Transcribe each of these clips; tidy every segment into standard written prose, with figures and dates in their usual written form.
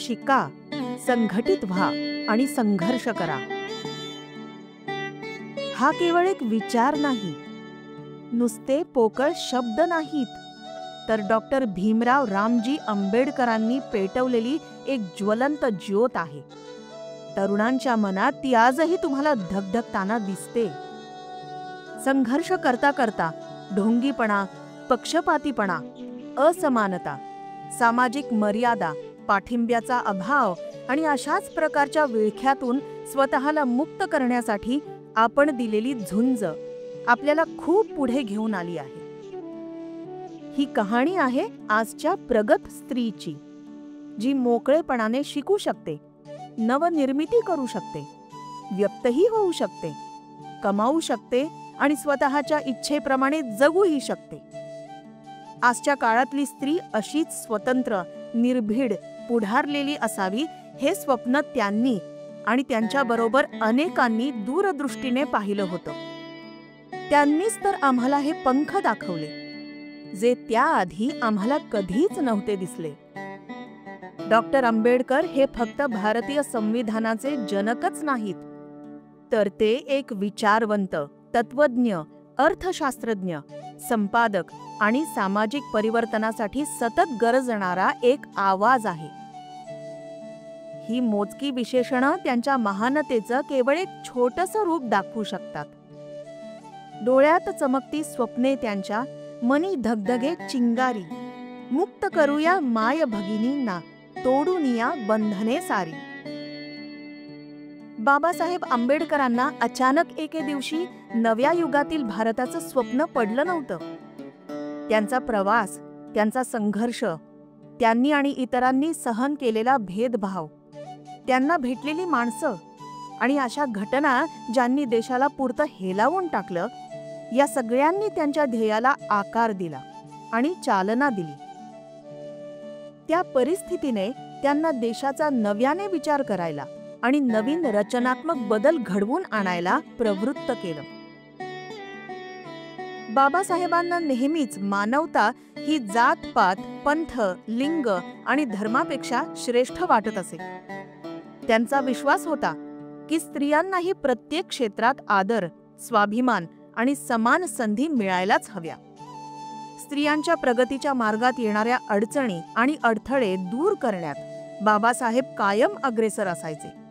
शिका, संघटित व्हा आणि संघर्ष करा. हा केवळ एक विचार नाही, नुसते पोकळ शब्द नाहीत, तर डॉक्टर भीमराव रामजी आंबेडकरांनी पेटवलेली एक ज्वलंत ज्योत आहे. तरुणांच्या मनात ती आजही तुम्हाला धगधगताना दिसते. संघर्ष करता करता ढोंगीपणा, पक्षपातीपणा, असमानता, सामाजिक मर्यादा, पाठिंब्याचा अभाव आणि अशाच प्रकारच्या विळख्यातून स्वतःला मुक्त करण्यासाठी आपण दिलेली झुंज आपल्याला खूप पुढे घेऊन आली आहे. ही कहाणी आहे आजच्या प्रगत स्त्रीची, जी मोकळेपणाने शिकू शकते, नवनिर्मिती करू शकते, व्यक्तही होऊ शकते, कमावू शकते आणि स्वतःच्या इच्छेप्रमाणे जगूही शकते. आजच्या काळातली स्त्री अशीच स्वतंत्र, निर्भीड, पुढारलेली असावी हे स्वप्न त्यांनी आणि त्यांच्याबरोबर अनेकांनी दूरदृष्टीने पाहिलं होतं. त्यांनीच तर आम्हाला हे पंख दाखवले, जे त्याआधी आम्हाला कधीच नव्हते दिसले. डॉक्टर आंबेडकर हे फक्त भारतीय संविधानाचे जनकच नाहीत, तर ते एक विचारवंत, तत्वज्ञ, अर्थशास्त्रज्ञ, संपादक आणि सामाजिक परिवर्तनासाठी सतत गरजणारा एक आवाज आहे. ही मोजकी विशेषणं त्यांच्या महानतेचं केवळ एक छोटंसं रूप दाखवू शकतात. डोळ्यात चमकती स्वप्ने त्यांच्या, मनी धगधगे चिंगारी, मुक्त करूया माय भगिनींना, तोडून या बंधने सारी. बाबासाहेब आंबेडकरांना अचानक एके दिवशी नव्या युगातील भारताचं स्वप्न पडलं नव्हतं. त्यांचा प्रवास, त्यांचा संघर्ष, त्यांनी आणि इतरांनी सहन केलेला भेदभाव, त्यांना भेटलेली माणसं आणि अशा घटना ज्यांनी देशाला पुरतं हेलावून टाकलं, या सगळ्यांनी त्यांच्या ध्येयाला आकार दिला आणि चालना दिली. त्या परिस्थितीने त्यांना देशाचा नव्याने विचार करायला आणि नवीन रचनात्मक बदल घडवून आणायला प्रवृत्त केलं. बाबासाहेबांना नेहमीच मानवता ही जात-पात, पंथ, लिंग आणि धर्मापेक्षा श्रेष्ठ वाटत असे. त्यांचा विश्वास होता की स्त्रियांनाही प्रत्येक क्षेत्रात आदर, स्वाभिमान आणि समान संधी मिळायलाच हव्या. स्त्रियांच्या प्रगतीच्या मार्गात येणाऱ्या अडचणी आणि अडथळे दूर करण्यात बाबासाहेब कायम अग्रेसर असायचे.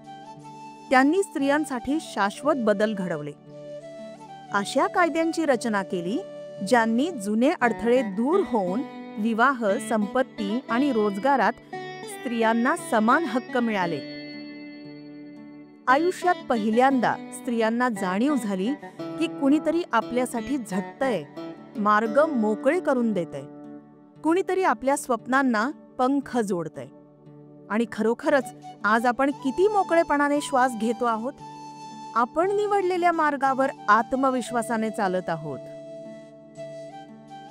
त्यांनी स्त्रियांसाठी शाश्वत बदल घडवले. अशा कायद्यांची रचना केली ज्यांनी जुने अडथळे दूर होऊन विवाह, संपत्ती आणि रोजगारात स्त्रियांना समान हक्क मिळाले. आयुष्यात पहिल्यांदा स्त्रियांना जाणीव झाली की कुणीतरी आपल्यासाठी झटतंय, मार्ग मोकळे करून देतंय, कुणीतरी आपल्या स्वप्नांना पंख जोडतंय. आणि खरोखरच आज आपण किती मोकळेपणाने श्वास घेतो आहोत. आपण निवडलेल्या मार्गावर आत्मविश्वासाने चालत आहोत.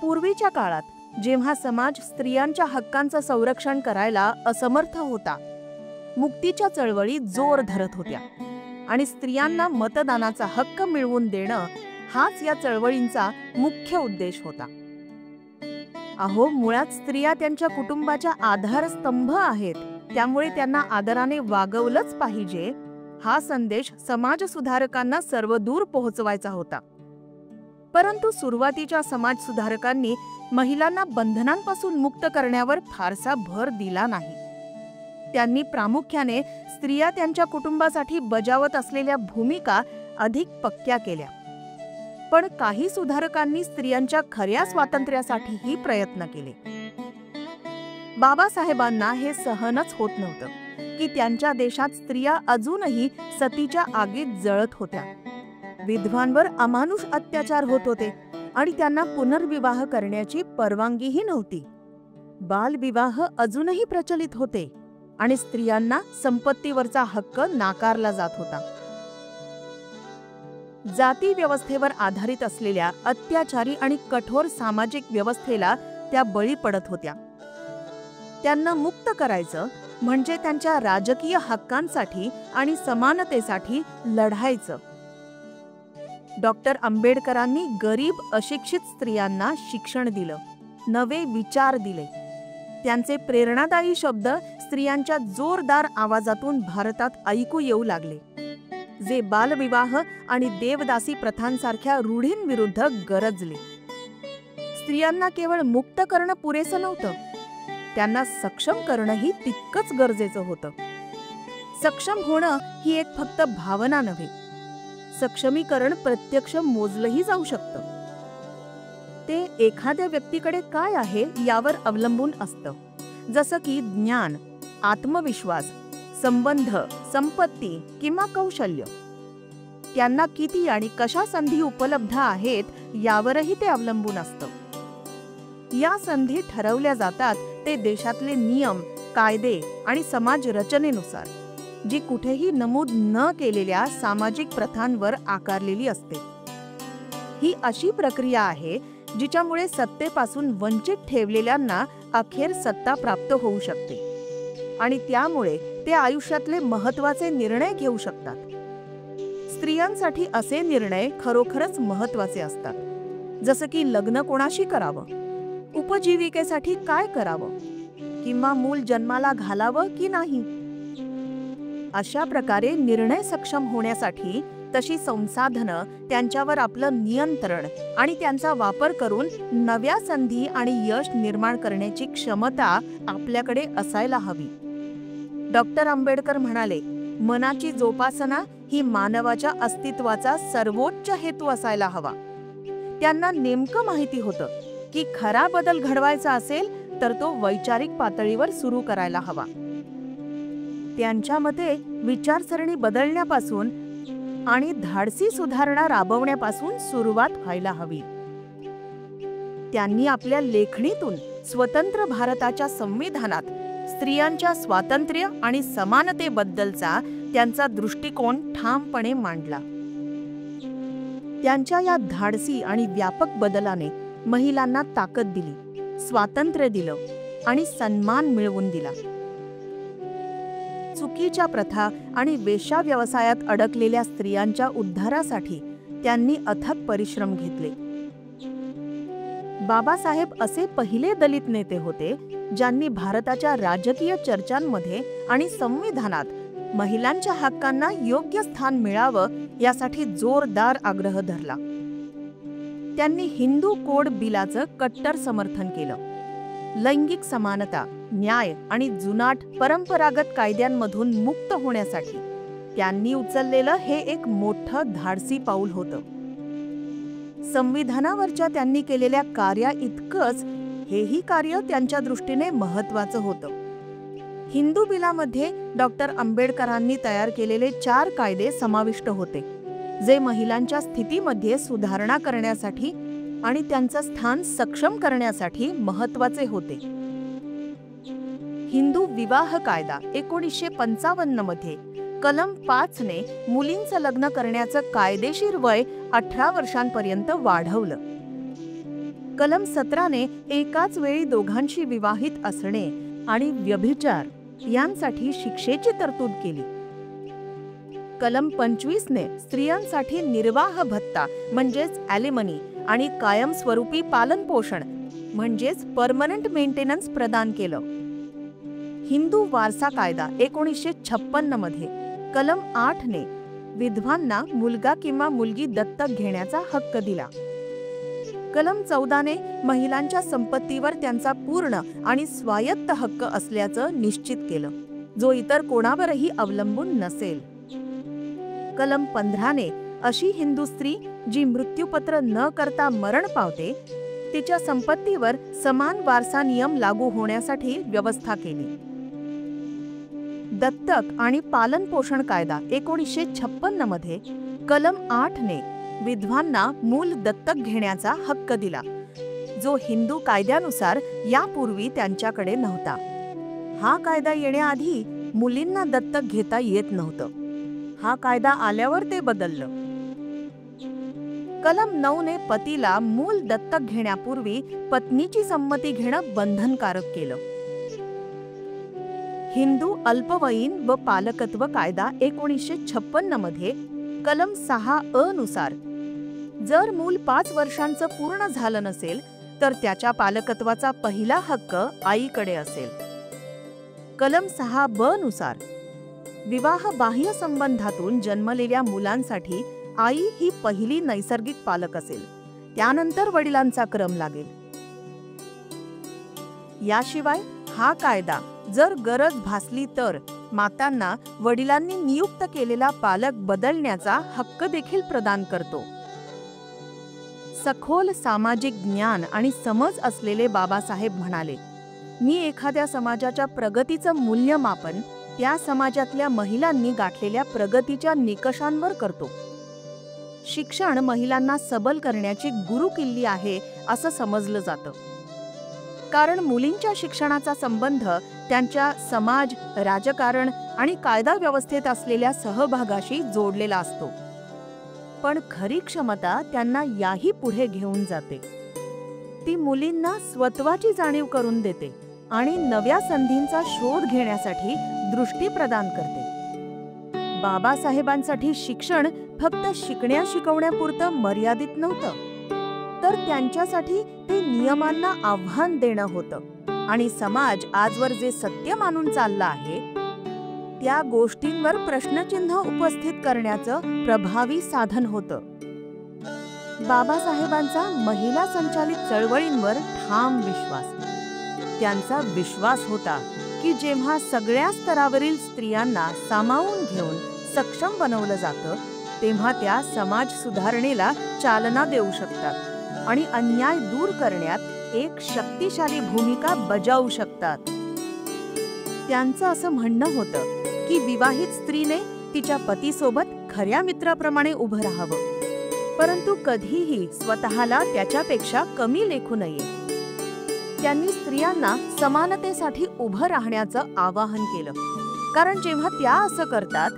पूर्वीच्या काळात जेव्हा समाज स्त्रियांच्या हक्कांचं संरक्षण करायला असमर्थ होता, मुक्तीच्या चळवळी जोर धरत होत्या आणि स्त्रियांना मतदानाचा हक्क मिळवून देणं हाच या चळवळींचा मुख्य उद्देश होता. अहो, मुळात स्त्रिया त्यांच्या कुटुंबाच्या आधारस्तंभ आहेत, त्यामुळे त्यांना आदराने वागवलंच पाहिजे, हा संदेश समाजसुधारकांना सर्वदूर पोहोचवायचा होता. परंतु सुरुवातीच्या समाजसुधारकांनी महिलांना बंधनांपासून मुक्त करण्यावर फारसा भर दिला नाही. त्यांनी प्रामुख्याने स्त्रिया त्यांच्या कुटुंबासाठी बजावत असलेल्या भूमिका अधिक पक्क्या केल्या. पण काही सुधारकांनी स्त्रियांच्या खऱ्या स्वातंत्र्यासाठीही प्रयत्न केले. बाबासाहेबांना हे सहनच होत नव्हतं की त्यांच्या देशात स्त्रिया अजूनही सतीच्या आगीत जळत होत्या. विधवांवर अमानुष अत्याचार होत होते आणि त्यांना पुनर्विवाह करण्याची परवानगीही नव्हती. बालविवाह अजूनही प्रचलित होते आणि स्त्रियांना संपत्तीवरचा हक्क नाकारला जात होता. जाती व्यवस्थेवर आधारित असलेल्या अत्याचारी आणि कठोर सामाजिक व्यवस्थेला त्या बळी पडत होत्या. त्यांना मुक्त करायचं म्हणजे त्यांच्या राजकीय हक्कांसाठी आणि समानतेसाठी लढायचं. डॉक्टर आंबेडकरांनी गरीब अशिक्षित स्त्रियांना शिक्षण दिलं, नवे विचार दिले. त्यांचे प्रेरणादायी शब्द स्त्रियांच्या जोरदार आवाजातून भारतात ऐकू येऊ लागले, जे बालविवाह आणि देवदासी प्रथांसारख्या रूढींविरुद्ध गरजले. स्त्रियांना केवळ मुक्त करणं पुरेसं नव्हतं, त्यांना सक्षम करणंही तितकंच गरजेचं होतं. सक्षम होणं ही एक फक्त भावना नव्हे, सक्षमीकरण प्रत्यक्ष मोजलंही जाऊ शकतं. ते एखाद्या व्यक्तीकडे काय आहे यावर अवलंबून असतं, जसं की ज्ञान, आत्मविश्वास, संबंध, संपत्ती किंवा कौशल्य. त्यांना किती आणि कशा संधी उपलब्ध आहेत यावरही ते अवलंबून असतं. या संधी ठरवल्या जातात ते देशातले नियम, कायदे आणि समाज रचनेनुसार, जी कुठेही नमूद न केलेल्या सामाजिक प्रथांवर आकारलेली असते. ही अशी प्रक्रिया आहे जिच्यामुळे सत्तेपासून वंचित ठेवलेल्यांना अखेर सत्ता प्राप्त होऊ शकते आणि त्यामुळे ते आयुष्यातले महत्त्वाचे निर्णय घेऊ शकतात. स्त्रियांसाठी असे निर्णय खरोखरच महत्त्वाचे असतात, जसं की लग्न कोणाशी करावं, उपजीविकेसाठी काय करावं किंवा मूल जन्माला घालावं की नाही. अशा प्रकारे निर्णय सक्षम होण्यासाठी तशी संसाधनं, त्यांच्यावर आपलं नियंत्रण आणि त्यांचा वापर करून नव्या संधी आणि यश निर्माण करण्याची क्षमता आपल्याकडे असायला हवी. डॉक्टर आंबेडकर म्हणाले, मनाची जोपासना ही मानवाच्या अस्तित्वाचा सर्वोच्च हेतू असायला हवा. त्यांना नेमकं माहिती होतं की खरा बदल घडवायचा असेल तर तो वैचारिक पातळीवर सुरू करायला हवा. त्यांच्या मते विचारसरणी बदलण्यापासून आणि धाडसी सुधारणा राबवण्यापासून सुरुवात व्हायला हवी. त्यांनी आपल्या लेखणीतून स्वतंत्र भारताच्या संविधानात स्त्रियांच्या स्वातंत्र्य आणि समानतेबद्दलचा त्यांचा दृष्टिकोन ठामपणे मांडला. त्यांच्या या धाडसी आणि व्यापक बदलाने महिलांना ताकद दिली, स्वातंत्र्य दिलं आणि सन्मान मिळवून दिला. चुकीच्या प्रथा आणि वेश्या व्यवसायात अडकलेल्या स्त्रियांच्या उद्धारासाठी त्यांनी अथक परिश्रम घेतले. बाबासाहेब असे पहिले दलित नेते होते ज्यांनी भारताच्या राजकीय चर्चांमध्ये आणि संविधानात महिलांच्या हक्कांना योग्य स्थान मिळावं यासाठी जोरदार आग्रह धरला. त्यांनी हिंदू कोड बिलाचं कट्टर समर्थन केलं. लैंगिक समानता, न्याय आणि जुनाट परंपरागत कायद्यांमधून मुक्त होण्यासाठी त्यांनी उचललेलं हे एक मोठं धाडसी पाऊल होतं. संविधानावरच्या त्यांनी केलेल्या कार्याइतकंच हेही कार्य त्यांच्या दृष्टीने महत्त्वाचं होतं. हिंदू बिलामध्ये डॉक्टर आंबेडकरांनी तयार केलेले 4 कायदे समाविष्ट होते, जे महिलांच्या स्थितीमध्ये सुधारणा करण्यासाठी आणि त्यांचं स्थान सक्षम करण्यासाठी महत्त्वाचे होते. हिंदू विवाह कायदा 1955 मध्ये कलम 5 ने मुलींचं लग्न करण्याचं कायदेशीर वय 18 वर्षांपर्यंत वाढवलं. कलम 17 ने एकाच वेळी दोघांशी विवाहित असणे आणि व्यभिचार यांसाठी शिक्षेची तरतूद केली. कलम 25 ने स्त्रियांसाठी निर्वाह भत्ता म्हणजेच ॲलिमनी आणि कायमस्वरूपी पालनपोषण म्हणजेच परमनंट मेंटेनन्स प्रदान केलं. हिंदू वारसा कायदा 1956 मध्ये कलम 8 ने विधवांना मुलगा किंवा मुलगी दत्तक घेण्याचा हक्क दिला. कलम 14 ने महिलांच्या संपत्तीवर त्यांचा पूर्ण आणि स्वायत्त हक्क असल्याचं निश्चित केलं, जो इतर कोणावरही अवलंबून नसेल. कलम 15 ने अशी हिंदू स्त्री जी मृत्यूपत्र न करता मरण पावते, तिच्या संपत्तीवर समान वारसा नियम लागू होण्यासाठी व्यवस्था केली. दत्तक आणि पालनपोषण कायदा 1956 मध्ये कलम 8 ने विधवांना मूल दत्तक घेण्याचा हक्क दिला, जो हिंदू कायद्यानुसार यापूर्वी त्यांच्याकडे नव्हता. हा कायदा येण्याआधी मुलींना दत्तक घेता येत नव्हतं. हा कायदा आल्यावर ते बदललं. कलम 9 ने पतीला मूल दत्तक घेण्यापूर्वी पत्नीची संमती घेणं बंधनकारक केलं. हिंदू अल्पवयीन व पालकत्व कायदा 1956 मध्ये कलम 6 नुसार जर मूल 5 वर्षांचं पूर्ण झालं नसेल तर त्याच्या पालकत्वाचा पहिला हक्क आईकडे असेल. कलम 6(ब) नुसार विवाह बाह्य संबंधातून जन्मलेल्या मुलांसाठी आई ही पहिली नैसर्गिक पालक असेल, त्यानंतर वडिलांचा क्रम लागेल. याशिवाय हा कायदा जर गरज भासली तर मातांना वडिलांनी नियुक्त केलेला पालक बदलण्याचा हक्क देखील प्रदान करतो. सखोल सामाजिक ज्ञान आणि समज असलेले बाबासाहेब म्हणाले, मी एखाद्या समाजाच्या प्रगतीचं मूल्यमापन त्या समाजातल्या महिलांनी गाठलेल्या प्रगतीच्या निकषांवर करतो. शिक्षण महिलांना सबल करण्याची गुरुकिल्ली आहे असं समजलं जातं. कारण मुलींच्या शिक्षणाचा संबंध त्यांच्या समाज, राजकारण आणि कायदा व्यवस्थेत असलेल्या सहभागाशी जोडलेला असतो. पण खरी क्षमता त्यांना याही पुढे घेऊन जाते. ती मुलींना स्वत्वाची जाणीव करून देते आणि नव्या संधींचा शोध घेण्यासाठी दृष्टी प्रदान करते. बाबासाहेबांसाठी शिक्षण फक्त शिकवण्यापुरतं मर्यादित नव्हतं, तर त्यांच्यासाठी ते नियमांना आव्हान देणं होतं आणि समाज आजवर जे सत्य मानून चालला आहे त्या गोष्टींवर प्रश्नचिन्ह उपस्थित करण्याचं प्रभावी साधन होतं. बाबासाहेबांचा महिला संचालित चळवळींवर ठाम विश्वास. त्यांचा विश्वास होता की जेव्हा सगळ्या स्तरावरील स्त्रियांना सामावून घेऊन सक्षम बनवलं जातं तेव्हा त्या समाज सुधारणेला चालना देऊ शकतात आणि अन्याय दूर करण्यात एक शक्तिशाली भूमिका बजावू शकतात. त्यांचं असं म्हणणं होतं की विवाहित स्त्रीने तिच्या पतीसोबत खऱ्या मित्राप्रमाणे उभं राहावं, परंतु कधीही स्वतःला त्याच्यापेक्षा कमी लेखू नये. त्यांनी स्त्रियांना समानतेसाठी उभं राहण्याचं आवाहन केलं, कारण जेव्हा त्या असं करतात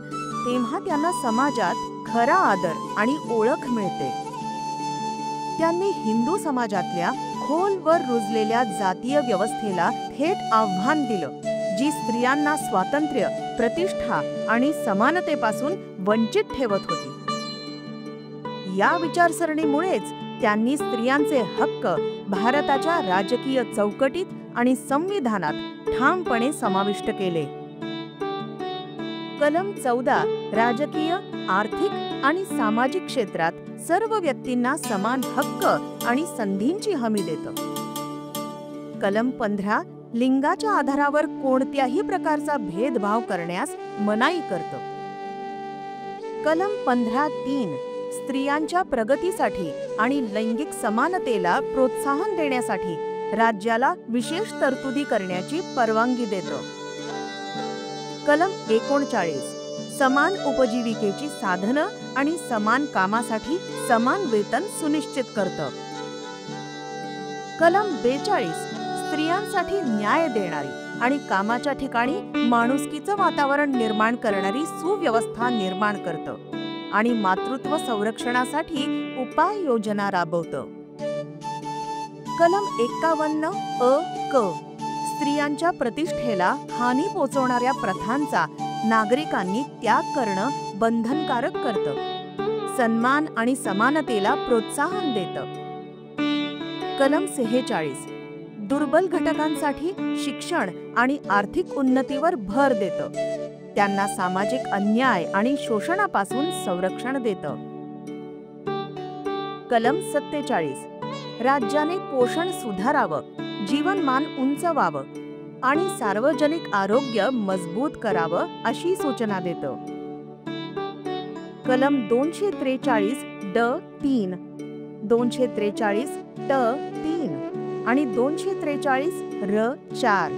तेव्हा त्यांना समाजात खरा आदर आणि ओळख मिळते. त्यांनी हिंदू समाजातल्या खोलवर रुजलेल्या जातीय व्यवस्थेला थेट आव्हान दिलं, जी स्त्रियांना स्वातंत्र्य, प्रतिष्ठा आणि समानतेपासून वंचित ठेवत होती. या विचारसरणीमुळेच त्यांनी स्त्रियांचे हक्क भारताच्या राजकीय चौकटीत आणि संविधानात ठामपणे समाविष्ट केले. कलम 14 राजकीय, आर्थिक आणि सामाजिक क्षेत्रात सर्व व्यक्तींना समान हक्क आणि संधींची हमी देतं. कलम 15 लिंगाच्या आधारावर कोणत्याही प्रकारचा भेदभाव करण्यास मनाई करतं. कलम 15(3) स्त्रियांच्या प्रगतीसाठी आणि लैंगिक समानतेला प्रोत्साहन देण्यासाठी राज्याला विशेष तरतुदी करण्याची परवानगी देतं. कलम 39 समान उपजीविकेची साधनं आणि समान कामासाठी समान वेतन सुनिश्चित करतं. कलम 42 स्त्रियांसाठी न्याय देणारी आणि कामाच्या ठिकाणी माणुसकीचं वातावरण निर्माण करणारी सुव्यवस्था निर्माण करतं आणि मातृत्व संरक्षणासाठी उपाययोजना राबवतं. कलम 51(अ)(क) स्त्रियांच्या प्रतिष्ठेला हानी पोचवणाऱ्या प्रथांचा नागरिकांनी त्याग करणं बंधनकारक करतं. सन्मान आणि समानतेला प्रोत्साहन देतं. कलम 46 दुर्बल घटकांसाठी शिक्षण आणि आर्थिक उन्नतीवर भर देतं. त्यांना सामाजिक अन्याय आणि शोषणापासून संरक्षण देतं. कलम 47 राज्याने पोषण सुधारावं, जीवनमान उंचवावं आणि सार्वजनिक आरोग्य मजबूत करावं अशी सूचना देतं. कलम 243(ड)(3), 243(ट)(3) आणि 243(र)(4)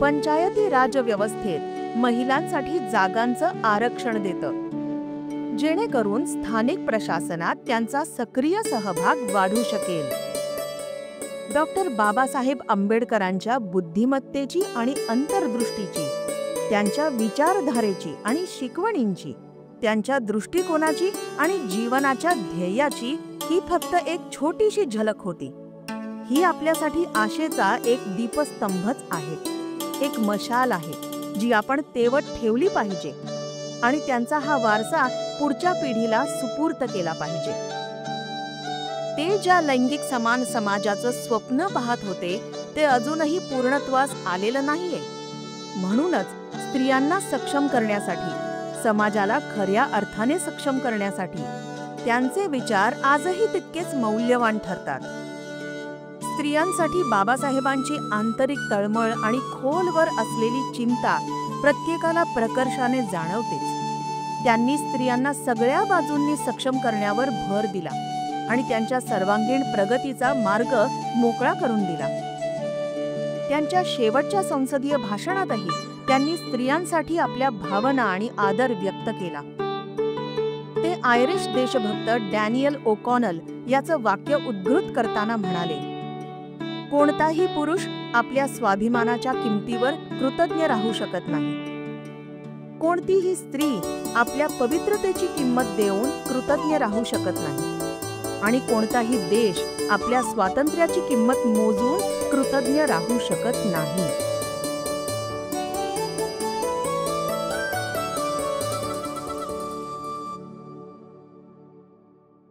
पंचायती राज व्यवस्थेत महिलांसाठी जागांचं आरक्षण देतं, जेणेकरून स्थानिक प्रशासनात त्यांचा सक्रिय सहभाग वाढू शकेल. डॉक्टर बाबासाहेब आंबेडकरांच्या बुद्धिमत्तेची आणि अंतर्दृष्टीची, त्यांच्या विचारधारेची आणि शिकवणींची, त्यांच्या दृष्टिकोनाची आणि जीवनाच्या ध्येयाची ही फक्त एक छोटीशी झलक होती. ही आपल्यासाठी आशेचा एक दीपस्तंभच आहे, एक मशाल आहे जी आपण तेवत ठेवली पाहिजे आणि त्यांचा हा वारसा पुढच्या पिढीला सुपूर्त केला पाहिजे. ते ज्या लैंगिक समान समाजाचं स्वप्न पाहत होते ते अजूनही पूर्णत्वास आलेलं नाहीये. म्हणूनच स्त्रियांना सक्षम करण्यासाठी, समाजाला खऱ्या अर्थाने सक्षम करण्यासाठी त्यांचे विचार आजही तितकेच मौल्यवान ठरतात. स्त्रियांसाठी बाबासाहेबांची आंतरिक तळमळ आणि खोलवर असलेली चिंता प्रत्येकाला प्रकर्षाने जाणवतेच. त्यांनी स्त्रियांना सगळ्या बाजूंनी सक्षम करण्यावर भर दिला आणि त्यांच्या सर्वांगीण प्रगतीचा मार्ग मोकळा करून दिला. त्यांच्या शेवटच्या संसदीय भाषणातही त्यांनी स्त्रियांसाठी आपल्या भावना आणि आदर व्यक्त केला. ते आयरिश देशभक्त डॅनियल ओकॉनल याचं वाक्य उद्घृत करताना म्हणाले, कोणताही पुरुष आपल्या स्वाभिमानाच्या किमतीवर कृतज्ञ राहू शकत नाही. कोणतीही स्त्री आपल्या पवित्रतेची किंमत देऊन कृतज्ञ राहू शकत नाही. आणि कोणताही देश आपल्या स्वातंत्र्याची किंमत मोजून कृतज्ञ राहू शकत नाही.